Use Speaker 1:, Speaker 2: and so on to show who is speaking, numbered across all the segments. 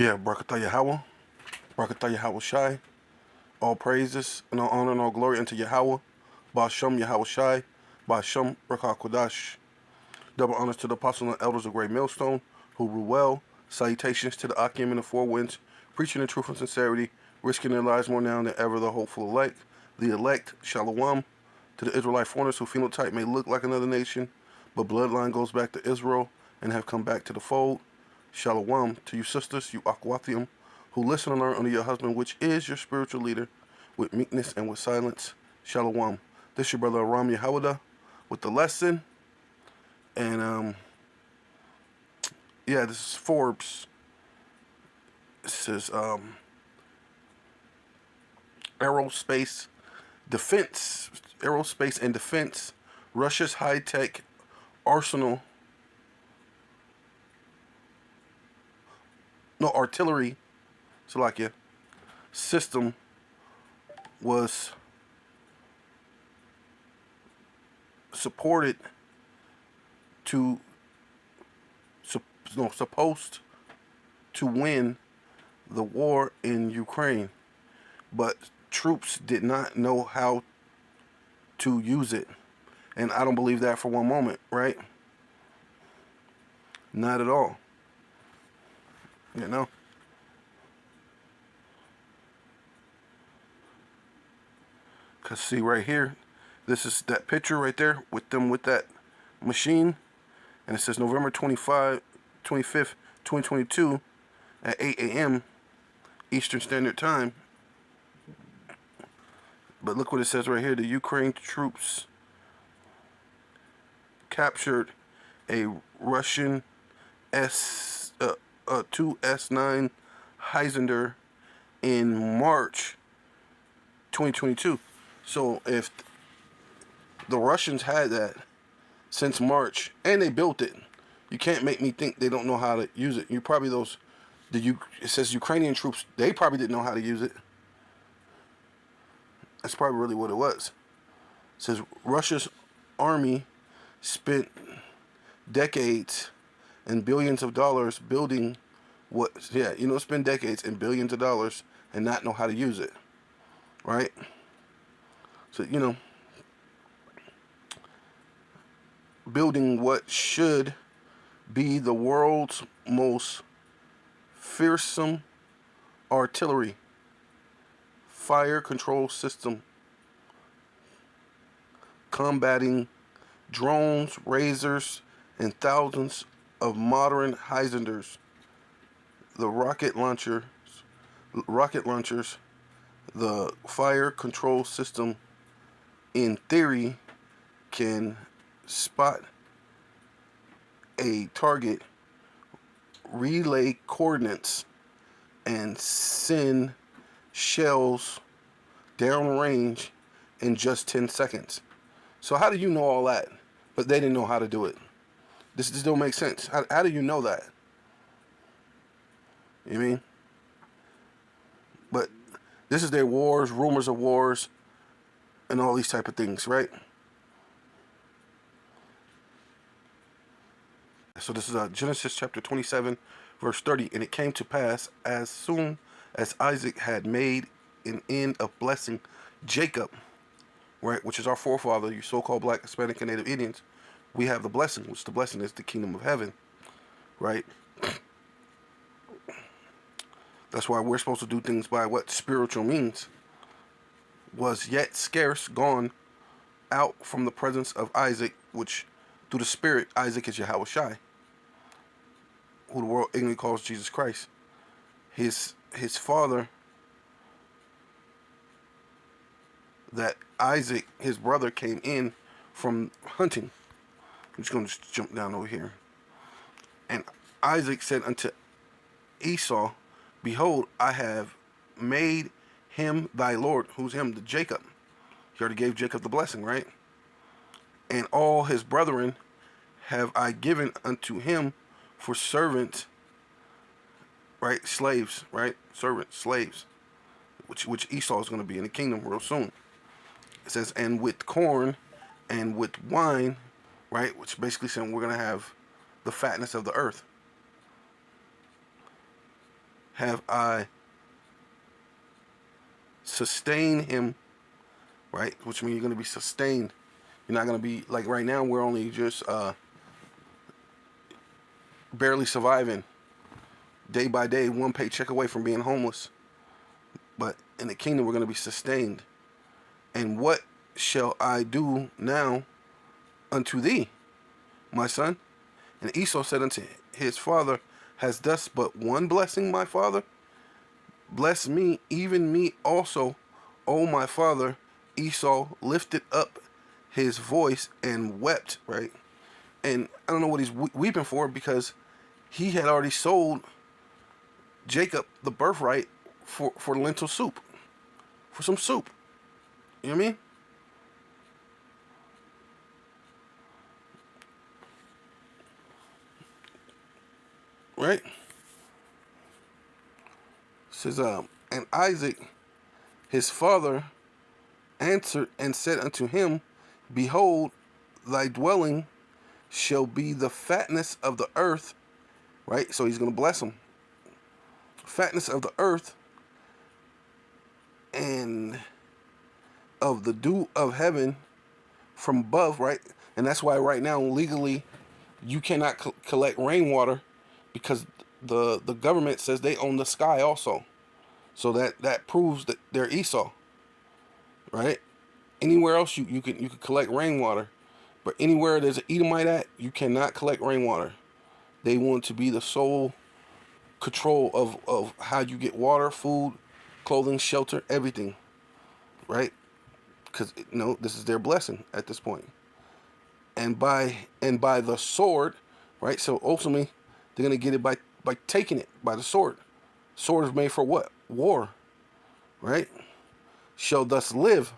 Speaker 1: Yeah, Barakatah Yahweh, Barakatah Yahweh Shai. All praises and all honor and all glory unto Yahweh, Ba'ashem Yahweh Shai, Ba'ashem Rakah Kodash. Double honors to the apostles and elders of Great Millstone, who rule well. Salutations to the Akim in the four winds, preaching the truth and sincerity, risking their lives more now than ever, the hopeful elect. The elect, Shalom, to the Israelite foreigners whose phenotype may look like another nation, but bloodline goes back to Israel and have come back to the fold. Shalom to you sisters, you Akwathium, who listen and learn under your husband, which is your spiritual leader, with meekness and with silence. Shalom. This is your brother Aram Yehawada with the lesson. And yeah, this is Forbes. This is aerospace and defense. Russia's high-tech arsenal, artillery, Slovakia, system was supposed to win the war in Ukraine, but troops did not know how to use it. And I don't believe that for one moment, right? Not at all. You know? Because see right here, this is that picture right there with them with that machine. And it says November 25th, 2022 at 8 a.m. Eastern Standard Time. But look what it says right here. The Ukraine troops captured a Russian two S9 Heisinger in March 2022. So if the Russians had that since March and they built it, you can't make me think they don't know how to use it. You probably it says Ukrainian troops, they probably didn't know how to use it. That's probably really what it was. It says Russia's army spent decades and billions of dollars building spend decades and billions of dollars and not know how to use it. Right? So, building what should be the world's most fearsome artillery fire control system, combating drones, razors, and thousands of modern Heisingers. The rocket launchers, the fire control system, in theory, can spot a target, relay coordinates, and send shells downrange in just 10 seconds. So how do you know all that? But they didn't know how to do it. This don't make sense. How do you know that? You mean? But this is their wars, rumors of wars, and all these type of things, right? So this is Genesis chapter 27, verse 30. And it came to pass, as soon as Isaac had made an end of blessing Jacob, right, which is our forefather, you so-called black, Hispanic, and Native Indians, we have the blessing, which the blessing is the kingdom of heaven, right? That's why we're supposed to do things by what spiritual means. Was yet scarce gone out from the presence of Isaac, which through the Spirit, Isaac is Yahweh Shai, who the world ignorantly calls Jesus Christ. His father, that Isaac, his brother, came in from hunting. I'm just going to jump down over here. And Isaac said unto Esau, behold, I have made him thy Lord. Who's him? The Jacob. He already gave Jacob the blessing, right? And all his brethren have I given unto him for servants, right? Slaves, right? Servants, slaves, which Esau is going to be in the kingdom real soon. It says, and with corn and with wine, right? Which basically saying we're going to have the fatness of the earth. have I sustained him, right? Which means you're going to be sustained. You're not going to be like right now. We're only just barely surviving day by day, one paycheck away from being homeless. But in the kingdom, we're going to be sustained. And what shall I do now unto thee, my son? And Esau said unto his father, has thus but one blessing, my father? Bless me, even me also, O my father. Esau lifted up his voice and wept, right? And I don't know what he's weeping for, because he had already sold Jacob the birthright for lentil soup, for some soup. You know what I mean? Right? It says, and Isaac, his father, answered and said unto him, behold, thy dwelling shall be the fatness of the earth, right? So he's going to bless him. Fatness of the earth and of the dew of heaven from above, right? And that's why right now, legally, you cannot collect rainwater, because the government says they own the sky also. So that proves that they're Esau, right? Anywhere else you can collect rainwater, but anywhere there's an Edomite at, you cannot collect rainwater. They want to be the sole control of how you get water, food, clothing, shelter, everything, right? Because this is their blessing at this point. And by the sword, right? So ultimately, they're gonna get it by taking it by the sword. Sword is made for what? War, right? Shall thus live.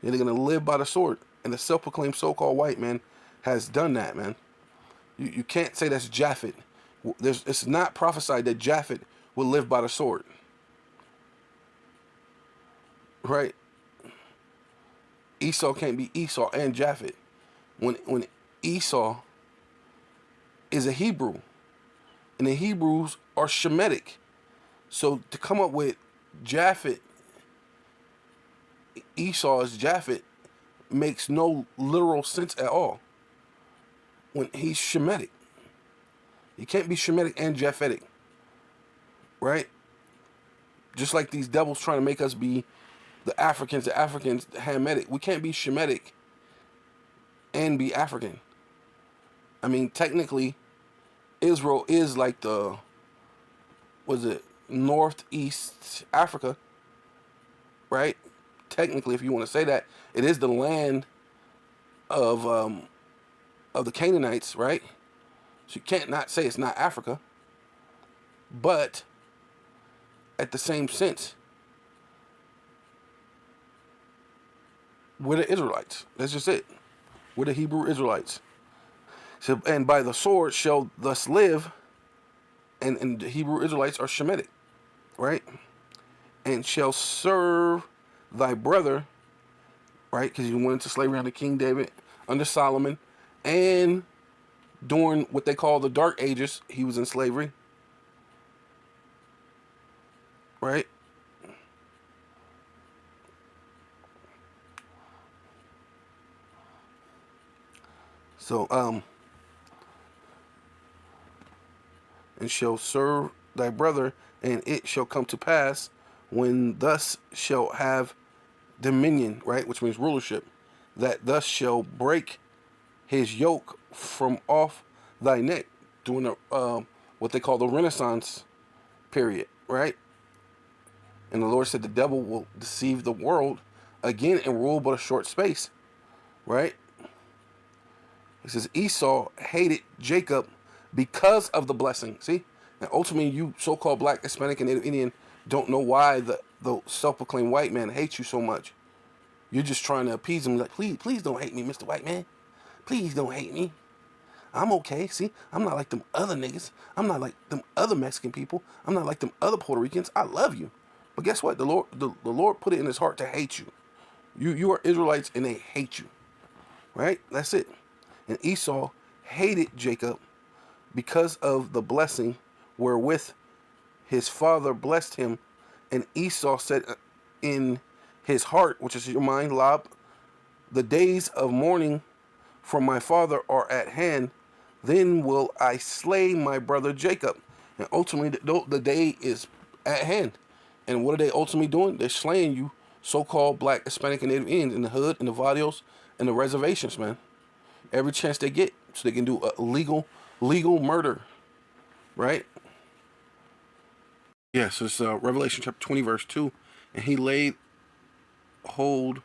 Speaker 1: And they're gonna live by the sword. And the self-proclaimed so-called white man has done that, man. You can't say that's Japhet. It's not prophesied that Japhet will live by the sword, right? Esau can't be Esau and Japhet. When Esau is a Hebrew, and the Hebrews are Shemitic, so to come up with Japhet, Esau is Japhet, makes no literal sense at all. When he's Shemitic, you can't be Shemitic and Japhetic, right? Just like these devils trying to make us be the Africans, the Hamitic. We can't be Shemitic and be African. I mean, technically, Israel is like Northeast Africa, right? Technically, if you want to say that, it is the land of the Canaanites, right? So you can't not say it's not Africa. But at the same sense, we're the Israelites. That's just it. We're the Hebrew Israelites. So, and by the sword shall thus live, and the Hebrew Israelites are Shemitic, right? And shall serve thy brother, right? Because you went into slavery under King David, under Solomon, and during what they call the Dark Ages, he was in slavery, right? So, and shall serve thy brother, and it shall come to pass when thus shall have dominion, right, which means rulership, that thus shall break his yoke from off thy neck, during the what they call the Renaissance period, right? And the Lord said the devil will deceive the world again and rule but a short space, right? He says Esau hated Jacob because of the blessing. See? And ultimately, you so-called black, Hispanic, and Native Indian don't know why the self-proclaimed white man hates you so much. You're just trying to appease him. Like, please don't hate me, Mr. White Man. Please don't hate me. I'm okay. See? I'm not like them other niggas. I'm not like them other Mexican people. I'm not like them other Puerto Ricans. I love you. But guess what? The Lord put it in his heart to hate you. You are Israelites and they hate you. Right? That's it. And Esau hated Jacob because of the blessing wherewith his father blessed him, and Esau said in his heart, which is your mind, Lob, the days of mourning for my father are at hand. Then will I slay my brother Jacob. And ultimately, the day is at hand. And what are they ultimately doing? They're slaying you, so-called black, Hispanic, and Native Indians in the hood, in the barrios, and the reservations, man. Every chance they get, so they can do a legal murder, right? Yeah, so it's Revelation chapter 20, verse 2. And he laid hold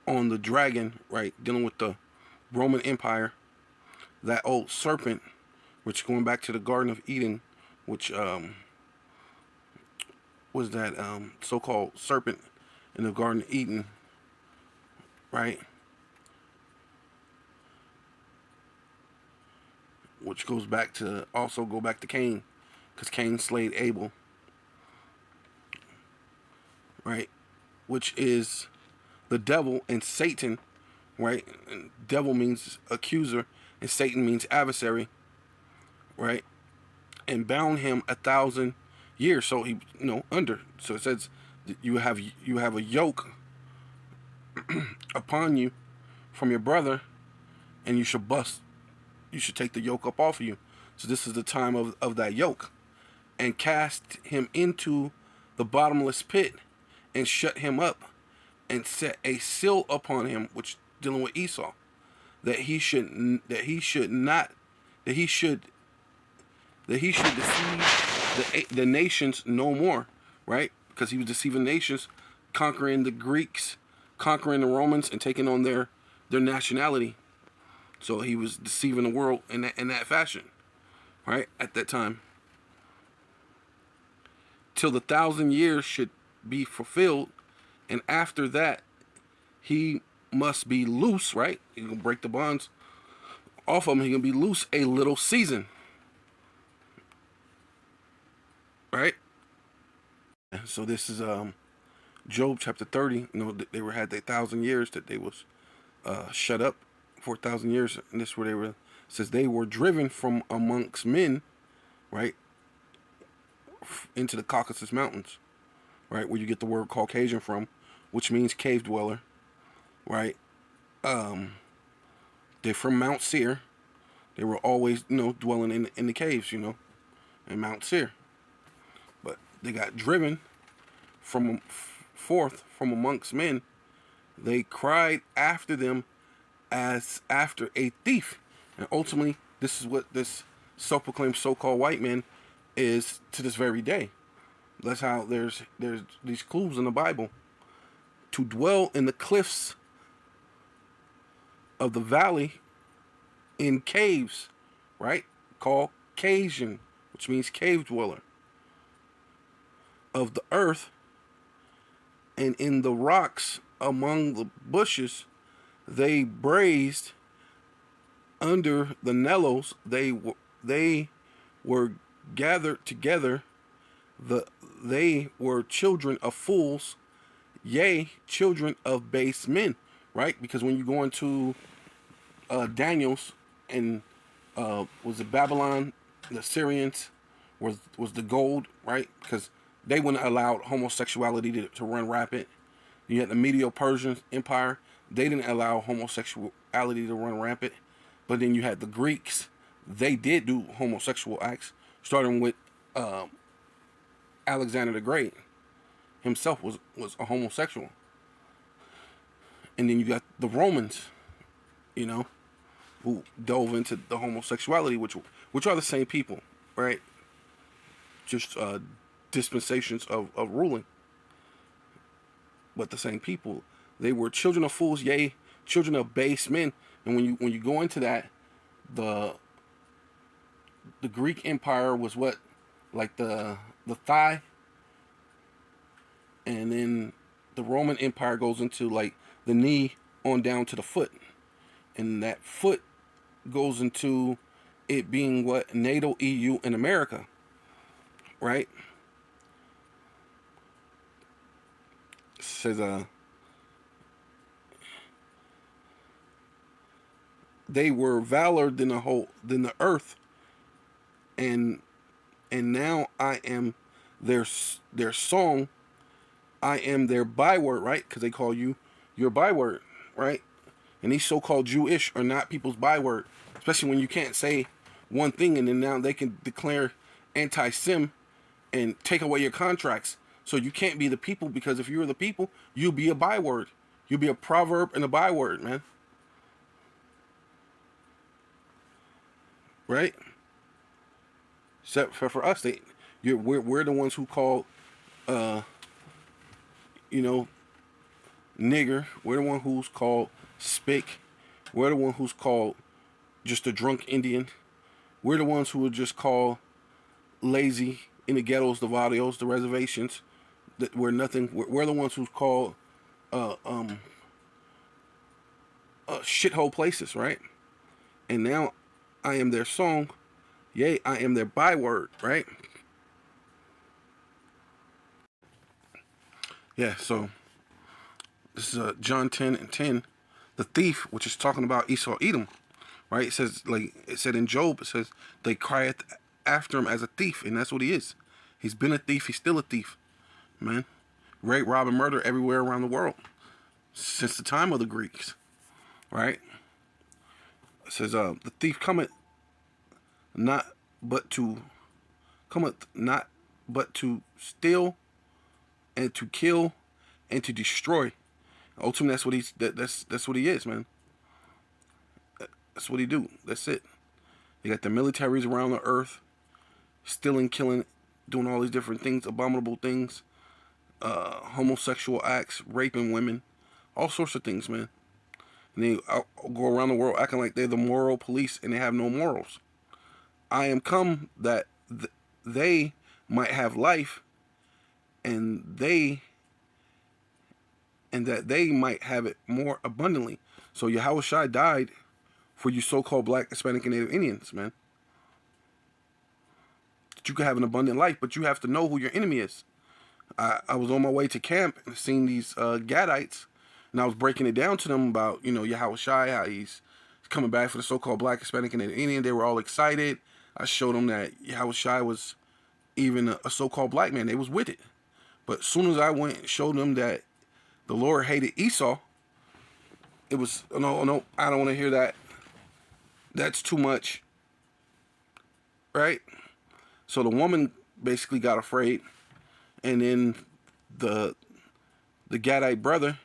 Speaker 1: on the dragon, right, dealing with the Roman Empire, that old serpent, which going back to the Garden of Eden, which was that so-called serpent in the Garden of Eden, right? Which goes back to, also go back to Cain, because Cain slayed Abel, right? Which is the devil and Satan, right? And devil means accuser, and Satan means adversary, right? And bound him 1,000 years. So he, under. So it says you have a yoke upon you from your brother, and you should take the yoke up off of you. So this is the time of that yoke. And cast him into the bottomless pit, and shut him up, and set a seal upon him, which dealing with Esau, that he should deceive the nations no more, right? Because he was deceiving nations, conquering the Greeks, conquering the Romans, and taking on their nationality. So he was deceiving the world in that fashion, right? At that time, till the 1,000 years should be fulfilled, and after that, he must be loose, right? He gonna break the bonds off of him. He gonna be loose a little season, right? So this is Job chapter 30. They had their 1,000 years that they was shut up for 1,000 years, and this is where they were. Says they were driven from amongst men, right, into the Caucasus Mountains, right, where you get the word Caucasian from, which means cave dweller, right? They're from Mount Seir. They were always, dwelling in the caves, in Mount Seir. But they got driven forth from amongst men. They cried after them as after a thief. And ultimately, this is what this self-proclaimed so-called white man is to this very day. That's how there's these clues in the Bible. To dwell in the cliffs of the valley in caves, right? Called Caucasian, which means cave dweller, of the earth, and in the rocks among the bushes they brazed under the nellows. They were gathered together. They were children of fools, yea, children of base men, right? Because when you go into Daniel's and was it Babylon, the Assyrians was the gold, right? Because they wouldn't allow homosexuality to run rampant. You had the Medo-Persian Empire. They didn't allow homosexuality to run rampant. But then you had the Greeks. They did do homosexual acts, starting with Alexander the Great. Himself was a homosexual. And then you got the Romans, who dove into the homosexuality, which are the same people, right? Just dispensations of ruling, but the same people. They were children of fools, yea, children of base men. And when you go into that, the Greek Empire was what, like the thigh, and then the Roman Empire goes into like the knee on down to the foot, and that foot goes into it being what, NATO, EU, and America, right? It says they were valor than the earth, and now I am their song, I am their byword, right? Because they call you your byword, right? And these so-called Jewish are not people's byword, especially when you can't say one thing and then now they can declare anti-sim and take away your contracts. So you can't be the people, because if you're the people, you'll be a byword. You'll be a proverb and a byword, man. Right? Except for us, we're the ones who call, uh, you know, nigger. We're the one who's called spick. We're the one who's called just a drunk Indian. We're the ones who would just call lazy in the ghettos, the barrios, the reservations. That we're nothing. We're the ones who's called uh, um, shithole places, right? And now I am their song. Yea, I am their byword, right? Yeah, so this is John 10 and 10. The thief, which is talking about Esau Edom, right? It says, like it said in Job, it says, they crieth after him as a thief, and that's what he is. He's been a thief, he's still a thief, man. Rape, rob, and murder everywhere around the world since the time of the Greeks, right? It says, the thief not but to cometh not but to steal and to kill and to destroy. Ultimately, that's what he is, man. That's what he do. That's it. You got the militaries around the earth, stealing, killing, doing all these different things, abominable things, homosexual acts, raping women, all sorts of things, man. And they go around the world acting like they're the moral police, and they have no morals. I am come that they might have life, and that they might have it more abundantly. So Yahushua died for you so-called black, Hispanic, and Native Indians, man. That you could have an abundant life, but you have to know who your enemy is. I was on my way to camp and seen these Gadites, and I was breaking it down to them about, Yahushua, how he's coming back for the so-called black, Hispanic, and Native Indian. They were all excited. I showed them that Yahushua was even a so-called black man. They was with it. But as soon as I went and showed them that the Lord hated Esau, it was, no, no, I don't want to hear that. That's too much, right? So the woman basically got afraid, and then the Gadite brother,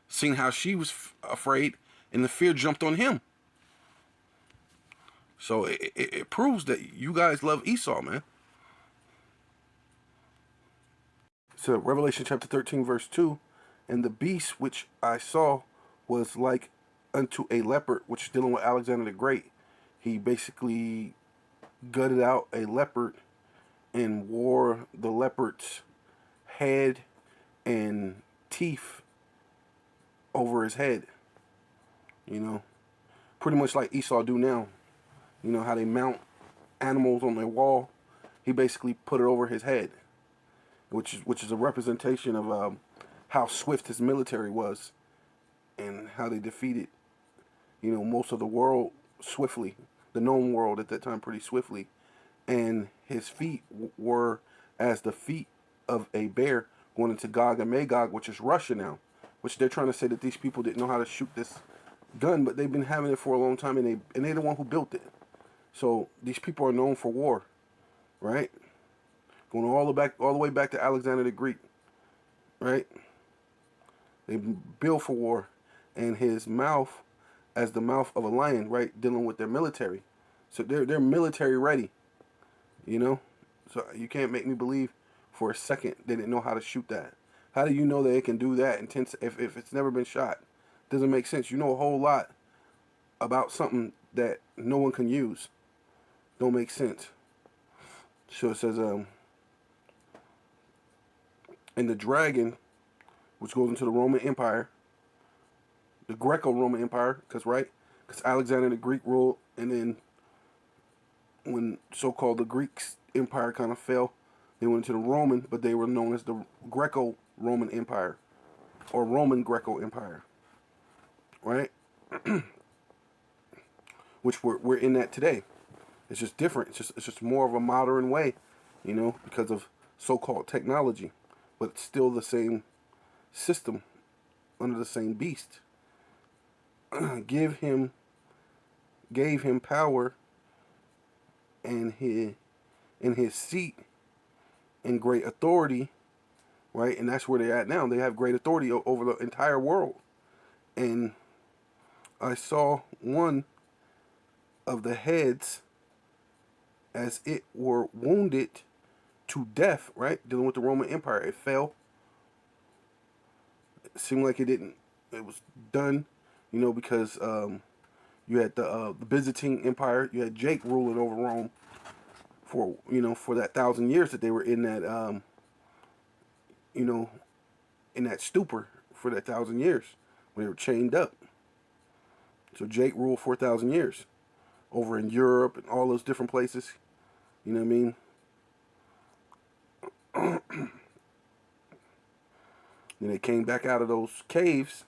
Speaker 1: seeing how she was afraid, and the fear jumped on him. So it proves that you guys love Esau, man. So Revelation chapter 13, verse 2, and the beast which I saw was like unto a leopard, which is dealing with Alexander the Great. He basically gutted out a leopard and wore the leopard's head and teeth over his head. Pretty much like Esau do now. You know how they mount animals on their wall. He basically put it over his head, which is a representation of how swift his military was and how they defeated, most of the world swiftly, the known world at that time pretty swiftly. And his feet were as the feet of a bear going into Gog and Magog, which is Russia now, which they're trying to say that these people didn't know how to shoot this gun, but they've been having it for a long time, and they're the one who built it. So these people are known for war, right? Going all the way back to Alexander the Greek, right? They built for war, and his mouth as the mouth of a lion, right? Dealing with their military, so they're military ready, So you can't make me believe for a second they didn't know how to shoot that. How do you know that it can do that if it's never been shot? Doesn't make sense. You know a whole lot about something that no one can use. Don't make sense. So it says, and the dragon, which goes into the Roman Empire, the Greco-Roman Empire, because Alexander the Greek ruled, and then when so-called the Greeks Empire kind of fell, they went to the Roman, but they were known as the Greco-Roman Empire, or Roman Greco Empire, right? Which we're in that today. It's just different. It's just more of a modern way, because of so-called technology, but it's still the same system under the same beast. Give him, gave him power and his seat and great authority, right? And that's where they're at now. They have great authority over the entire world. And I saw one of the heads as it were wounded to death, right? Dealing with the Roman Empire. It fell. It seemed like it didn't. It was done, because you had the Byzantine Empire. You had Jake ruling over Rome for that 1,000 years that they were in that, in that stupor for that 1,000 years when they were chained up. So Jake ruled for 1,000 years over in Europe and all those different places. You know what I mean? Then they came back out of those caves,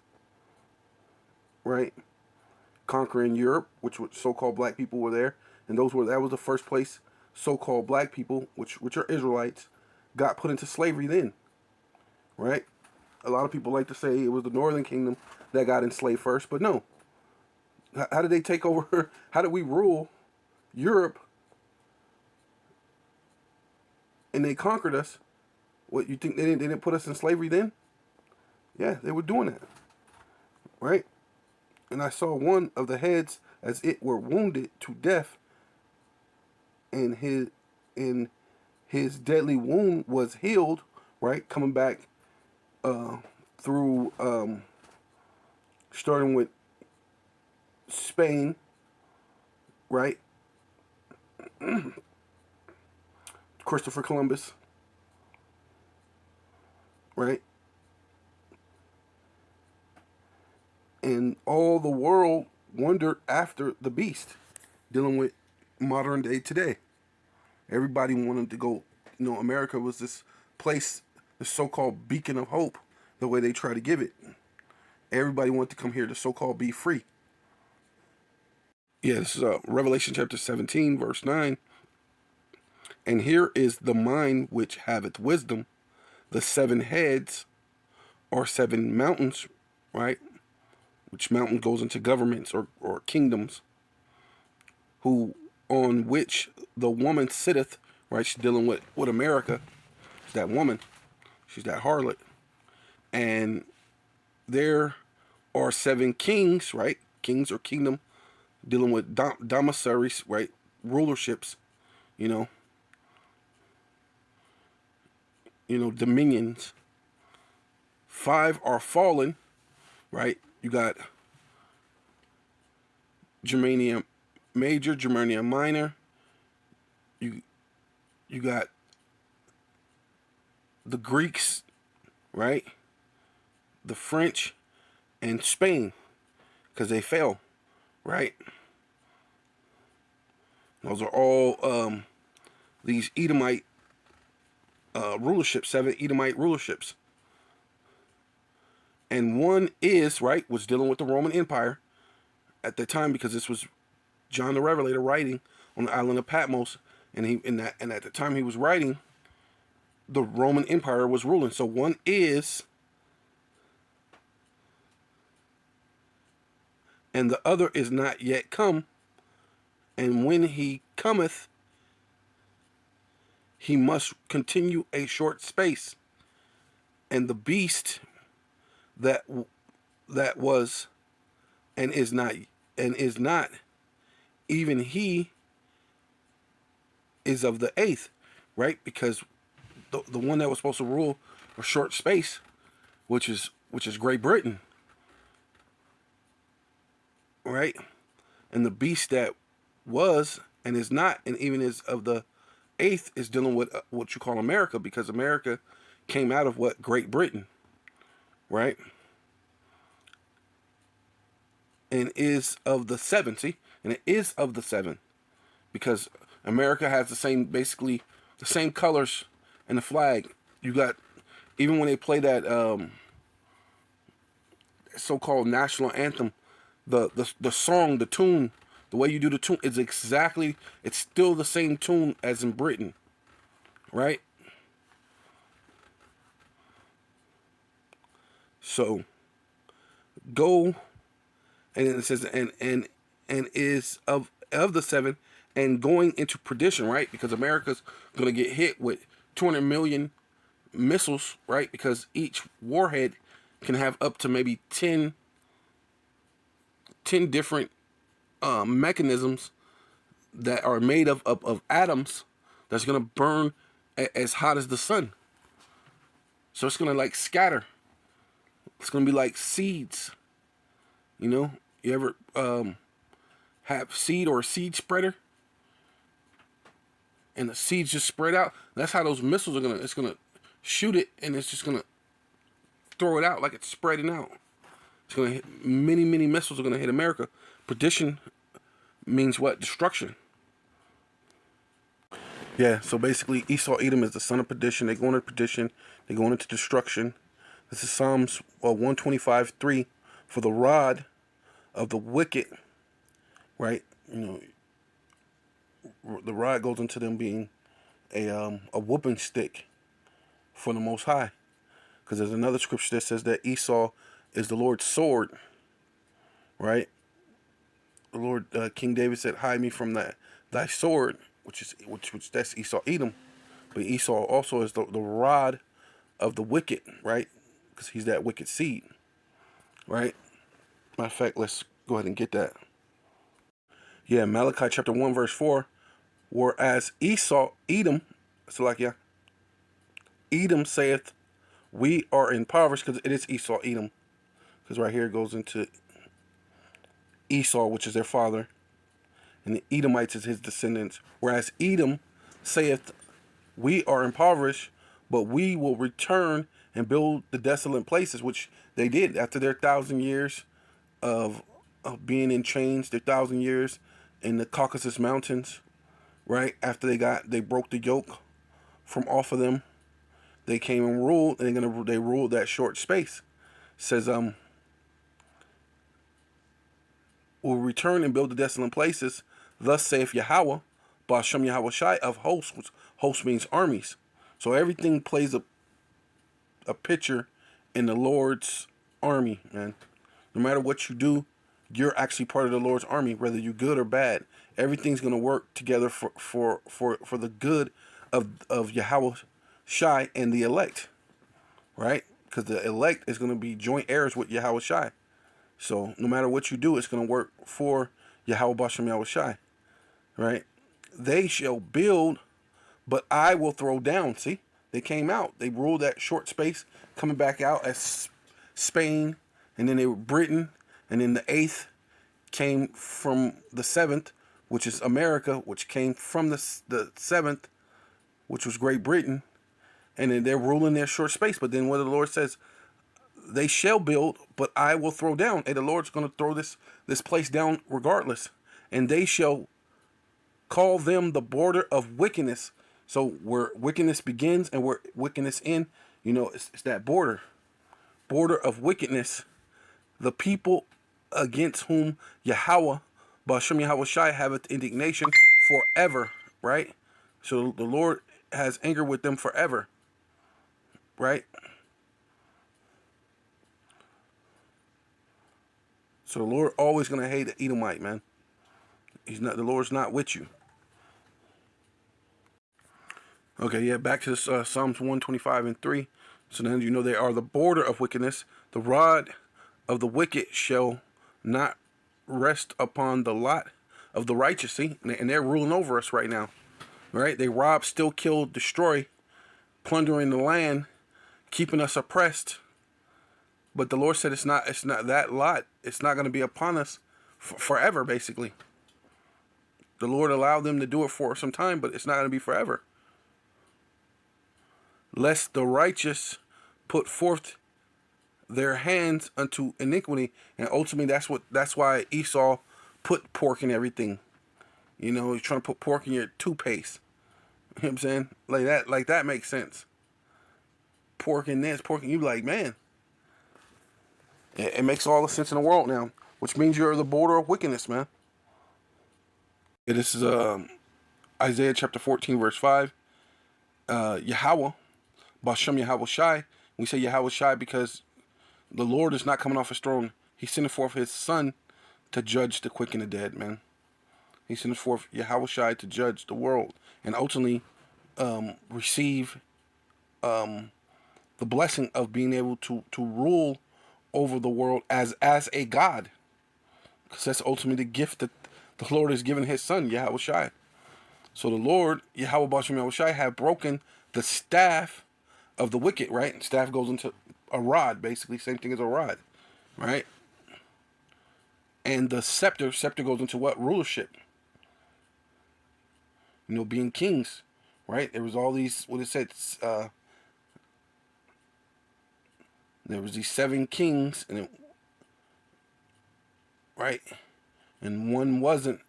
Speaker 1: right? Conquering Europe, which so-called black people were there, and that was the first place so-called black people, which are Israelites, got put into slavery then, right? A lot of people like to say it was the Northern Kingdom that got enslaved first, but no. How did they take over? How did we rule Europe and they conquered us? What, you think they didn't put us in slavery then? Yeah, they were doing that, right? And I saw one of the heads as it were wounded to death, and his deadly wound was healed, right? Coming back through starting with Spain, right? Christopher Columbus, right? And all the world wondered after the beast, dealing with modern day today. Everybody wanted to go, America was this place, the so-called beacon of hope, the way they try to give it. Everybody wanted to come here to so-called be free. Yeah, this is Revelation chapter 17, verse 9. And here is the mind which haveth wisdom. The 7 heads are 7 mountains, right? Which mountain goes into governments or kingdoms, on which the woman sitteth, right? She's dealing with America. She's that woman. She's that harlot. And there are 7 kings, right? Kings or kingdom, dealing with domissaries, right? Rulerships, dominions. 5 are fallen, right? You got Germania Major, Germania Minor. You got the Greeks, right? The French and Spain, because they fell, right? Those are all these Edomite rulerships, 7 Edomite rulerships. And one was dealing with the Roman Empire at the time, because this was John the Revelator writing on the island of Patmos, and at the time he was writing, the Roman Empire was ruling. So one is, and the other is not yet come, and when he cometh, he must continue a short space. And the beast that was and is not even he is of the 8th, right? Because the one that was supposed to rule a short space, which is Great Britain, right? And the beast that was and is not and even is of the 8th is dealing with what you call America, because America came out of what? Great Britain, right? And is of the 7. See, and it is of the 7 because America has basically the same colors in the flag. You got, even when they play that so-called national anthem, the song, the tune, the way you do the tune is it's still the same tune as in Britain, right? So go, and it says and is of the seven and going into perdition, right? Because America's gonna get hit with 200 million missiles, right? Because each warhead can have up to maybe 10 different mechanisms that are made of atoms that's gonna burn as hot as the sun. So it's gonna like scatter. It's gonna be like seeds. You know, you ever have seed or a seed spreader, and the seeds just spread out? That's how those missiles are gonna. It's gonna shoot it, and it's just gonna throw it out like it's spreading out. It's gonna hit many missiles are gonna hit America. Perdition means what? Destruction. Yeah, so basically Esau Edom is the son of perdition. They go into perdition. They go into destruction. This is Psalms 125:3. For the rod of the wicked, right? You know, the rod goes into them being a whooping stick for the Most High. Because there's another scripture that says that Esau is the Lord's sword, right? The Lord, King David said, "Hide me from thy sword," which that's Esau Edom. But Esau also is the rod of the wicked, right? Because he's that wicked seed, right? Matter of fact, let's go ahead and get that. Yeah, Malachi chapter 1 verse 4. Whereas Esau, Edom, Salakia, Edom saith, we are impoverished, because it is Esau, Edom. Because right here it goes into Esau, which is their father, and the Edomites is his descendants. Whereas Edom saith, we are impoverished, but we will return and build the desolate places, which they did after their 1,000 years of being in chains, their 1,000 years in the Caucasus Mountains, right? After they broke the yoke from off of them, they came and ruled, and they ruled that short space. It says, will return and build the desolate places. Thus saith Yahweh, Ba'ashem Yahweh Shai of hosts, which host means armies. So everything plays a picture in the Lord's army, man. No matter what you do, you're actually part of the Lord's army, whether you're good or bad. Everything's gonna work together for the good of Yahweh Shai and the elect, right? Because the elect is gonna be joint heirs with Yahweh Shai. So no matter what you do, it's gonna work for Yahweh Ba'ashem Yahweh Shai, right? They shall build, but I will throw down. See, they came out. They ruled that short space, coming back out as Spain, and then they were Britain, and then the eighth came from the seventh, which is America, which came from the seventh, which was Great Britain, and then they're ruling their short space. But then what the Lord says, they shall build, but I will throw down. And the Lord's going to throw this place down regardless, and they shall call them the border of wickedness. So where wickedness begins and where wickedness ends, you know, it's that border of wickedness. The people against whom Yahweh, Ba'ashem Yahweh Shai, haveth indignation forever, right? So the Lord has anger with them forever, right? So the Lord always gonna hate the Edomite, man. The Lord's not with you. Okay, yeah, back to this, Psalms 125:3. So then you know they are the border of wickedness. The rod of the wicked shall not rest upon the lot of the righteous. See, and they're ruling over us right now, right? They rob, steal, kill, destroy, plundering the land, keeping us oppressed. But the Lord said it's not that lot. It's not going to be upon us forever, basically. The Lord allowed them to do it for some time, but it's not going to be forever. Lest the righteous put forth their hands unto iniquity, and ultimately that's why Esau put pork in everything. You know, he's trying to put pork in your toothpaste. You know what I'm saying? Like that makes sense. Pork in this, pork in you, like, man. It makes all the sense in the world now, which means you're the border of wickedness, man. Yeah, this is Isaiah chapter 14, verse 5. Yahweh, Ba'ashem Yahweh Shai. We say Yahweh Shai because The Lord is not coming off his throne. He's sending forth his son to judge the quick and the dead, man. He's sending forth Yahushua to judge the world and ultimately receive the blessing of being able to rule over the world as a God. Because that's ultimately the gift that the Lord has given his son, Yahushua. So the Lord, Yahweh Bashem Yahushua, have broken the staff of the wicked, right? And staff goes into a rod, basically. Same thing as a rod, right? And the scepter goes into what? Rulership. You know, being kings, right? There was all these, what it said, there was these 7 kings, and right? And one wasn't,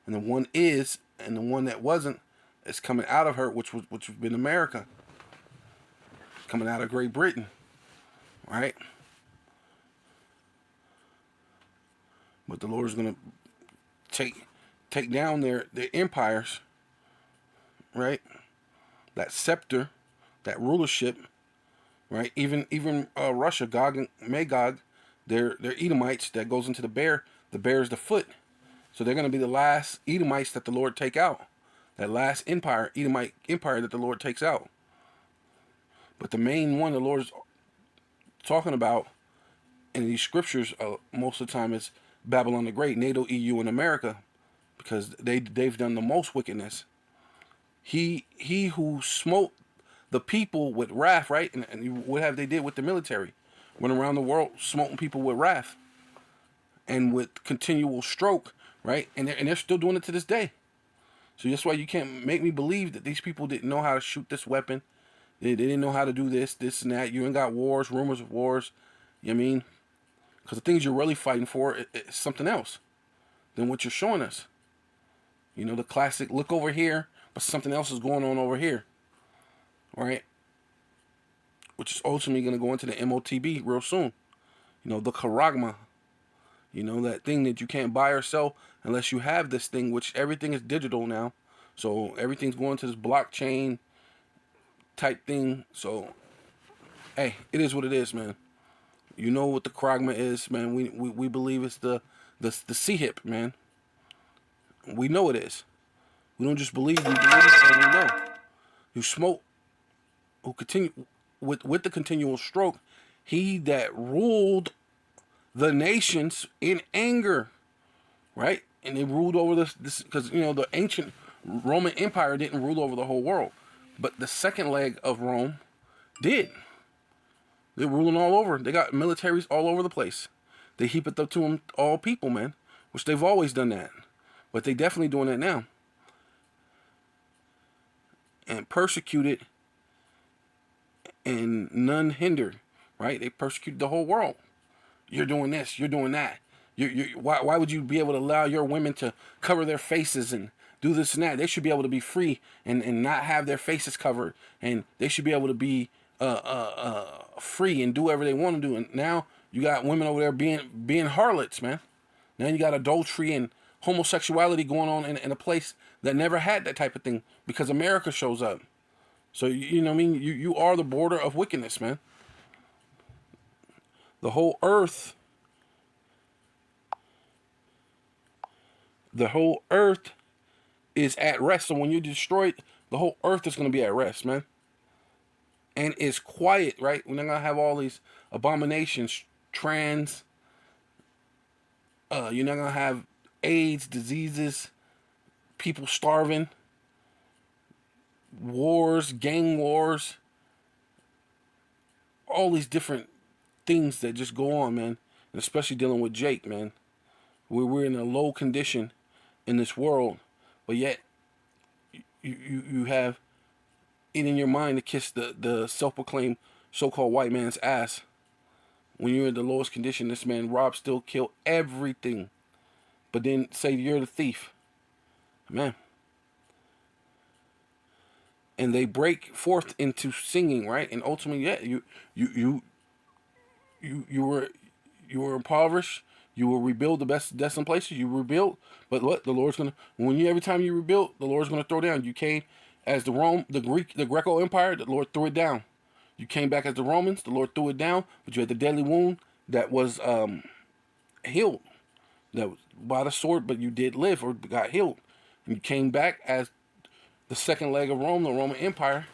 Speaker 1: and the one is, and the one that wasn't is coming out of her, which would have been America, coming out of Great Britain, right? But the Lord is going to take down their empires, right? That scepter, that rulership, right? Even Russia, Gog and Magog, they're Edomites that goes into the bear. The bear is the foot. So they're going to be the last Edomites that the Lord take out. That last empire, Edomite empire that the Lord takes out. But the main one the Lord's talking about in these scriptures most of the time is Babylon the Great, NATO, EU, and America, because they've done the most wickedness. He who smote the people with wrath, right? And what have they did with the military? Went around the world smoting people with wrath and with continual stroke, right? And they're still doing it to this day. So that's why you can't make me believe that these people didn't know how to shoot this weapon. They didn't know how to do this and that. You ain't got wars, rumors of wars. You know what I mean? Because the things you're really fighting for is something else than what you're showing us. You know, the classic, look over here, but something else is going on over here. Right? Which is ultimately going to go into the MOTB real soon. You know, the charagma. You know, that thing that you can't buy or sell unless you have this thing, which everything is digital now. So everything's going to this blockchain type thing. So, hey, it is what it is, man. You know what the charagma is, man. We believe it's the C-hip, man. We know it is. We don't just believe, we believe and we know. You smoke, who continue with the continual stroke, he that ruled the nations in anger, right? And they ruled over this because, you know, the ancient Roman Empire didn't rule over the whole world, but the second leg of Rome did. They're ruling all over. They got militaries all over the place. They heap it up to them, all people, man, which they've always done that, but they definitely doing that now. And persecuted and none hindered, right? They persecuted the whole world. You're doing this, you're doing that. Why would you be able to allow your women to cover their faces and do this and that? They should be able to be free and not have their faces covered, and they should be able to be free and do whatever they want to do. And now you got women over there being harlots, man. Now you got adultery and homosexuality going on in a place that never had that type of thing because America shows up. So you know what I mean? You are the border of wickedness, man. The whole earth is at rest. So when you destroy it, the whole earth is going to be at rest, man. And it's quiet, right? We're not going to have all these abominations, trans. You're not going to have AIDS, diseases, people starving, wars, gang wars, all these different things that just go on, man. And especially dealing with Jake, man. We're in a low condition in this world, but yet you have it in your mind to kiss the self-proclaimed so-called white man's ass. When you're in the lowest condition, this man robbed, still killed everything, but then say you're the thief, man. And they break forth into singing, right? And ultimately, yeah, you were impoverished. You will rebuild the best destined places. You rebuild, but what the Lord's gonna every time you rebuild, the Lord's gonna throw down. You came as the Greco Empire. The Lord threw it down. You came back as the Romans. The Lord threw it down, but you had the deadly wound that was healed. That was by the sword, but you did live or got healed. And you came back as the second leg of Rome, the Roman Empire,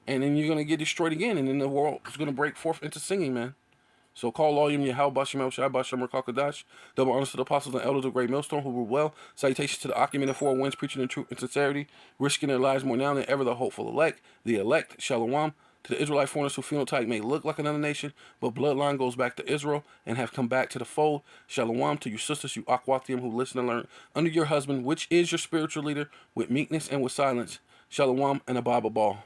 Speaker 1: and then you're gonna get destroyed again, and then the world is gonna break forth into singing, man. So call all you Yahweh Bashem El Shai Bashem Rakakadash. Double honors to the apostles and elders of Great Millstone who rule well. Salutations to the occupant of four winds, preaching in truth and sincerity, risking their lives more now than ever. The hopeful elect, the elect, Shalom. To the Israelite foreigners who phenotype may look like another nation, but bloodline goes back to Israel and have come back to the fold. Shalom to your sisters, you Aquathium, who listen and learn under your husband, which is your spiritual leader, with meekness and with silence. Shalom and a Baba Ball.